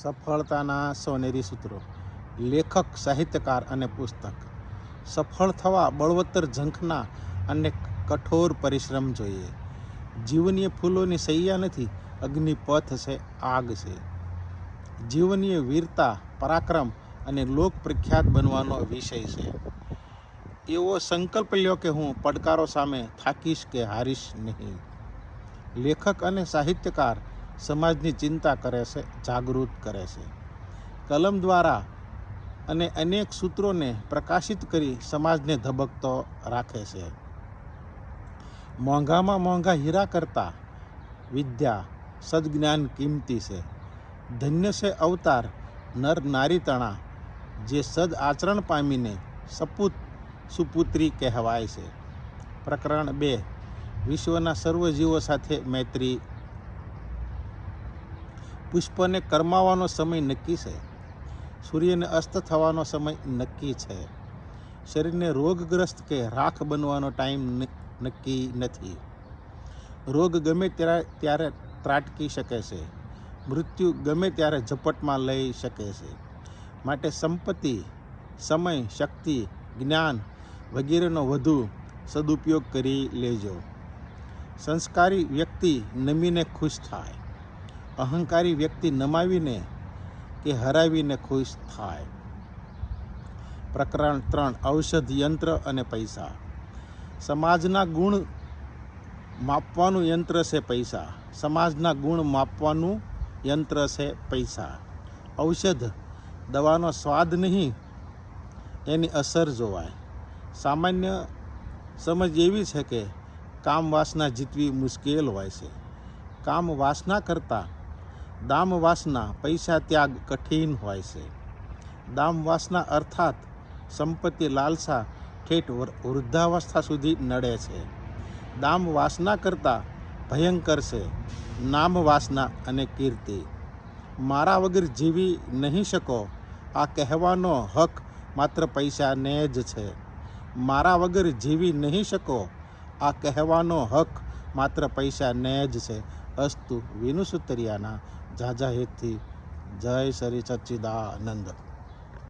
સફળતાના સોનેરી સૂત્રો. લેખક, સાહિત્યકાર અને પુસ્તક. સફળ થવા બળવત્તર ઝંખના અને કઠોર પરિશ્રમ જોઈએ. જીવનીય ફૂલોની સૈયા નથી, અગ્નિપથ છે, આગ છે. જીવનીય વીરતા, પરાક્રમ અને લોક પ્રખ્યાત બનવાનો વિષય છે. એવો સંકલ્પ લ્યો કે હું પડકારો સામે થાકીશ કે હારીશ નહીં. લેખક અને સાહિત્યકાર સમાજની ચિંતા કરે છે, જાગૃત કરે છે. કલમ દ્વારા અને અનેક સૂત્રોને પ્રકાશિત કરી સમાજને ધબકતો રાખે છે. મોંઘામાં મોંઘા હીરા કરતા વિદ્યા, સદજ્ઞાન કિંમતી છે. ધન્ય છે અવતાર નર નારી તણા, જે સદ આચરણ પામીને સપૂત સુપુત્રી કહેવાય છે. પ્રકરણ 2. વિશ્વના સર્વ જીવો સાથે મૈત્રી. પુષ્પને કરમાવાનો સમય નક્કી છે. સૂર્યને અસ્ત થવાનો સમય નક્કી છે. શરીરને રોગગ્રસ્ત કે રાખ બનવાનો ટાઈમ નક્કી નથી. રોગ ગમે ત્યારે ત્રાટકી શકે છે. મૃત્યુ ગમે ત્યારે ઝપટમાં લઈ શકે છે. માટે સંપત્તિ, સમય, શક્તિ, જ્ઞાન વગેરેનો વધુ સદુપયોગ કરી લેજો. સંસ્કારી વ્યક્તિ નમીને ખુશ થાય. અહંકારી વ્યક્તિ નમાવીને કે હરાવીને ખુશ થાય. પ્રકરણ 3. ઔષધ, યંત્ર અને પૈસા. સમાજના ગુણ માપવાનું યંત્ર છે પૈસા. સમાજના ગુણ માપવાનું યંત્ર છે પૈસા. ઔષધ, દવાનો સ્વાદ નહીં, એની અસર જોવાય. સામાન્ય સમજ એવી છે કે કામ વાસના જીતવી મુશ્કેલ હોય છે. કામ વાસના કરતાં દામ વાસના, પૈસા ત્યાગ કઠિન હોય છે. દામ વાસના અર્થાત સંપત્તિ લાલસા ઠેઠ વૃદ્ધાવસ્થા સુધી નડે છે. દામ વાસના કરતાં ભયંકર છે નામ વાસના અને કીર્તિ. મારા વગર જીવી નહીં શકો, આ કહેવાનો હક માત્ર પૈસાને જ છે. મારા વગર જીવી નહીં શકો, આ કહેવાનો હક માત્ર પૈસાને જ છે. અસ્તુ. વિનુ સુતરિયાના ઝાઝા હેતથી. જય શ્રી સચ્ચિદાનંદ.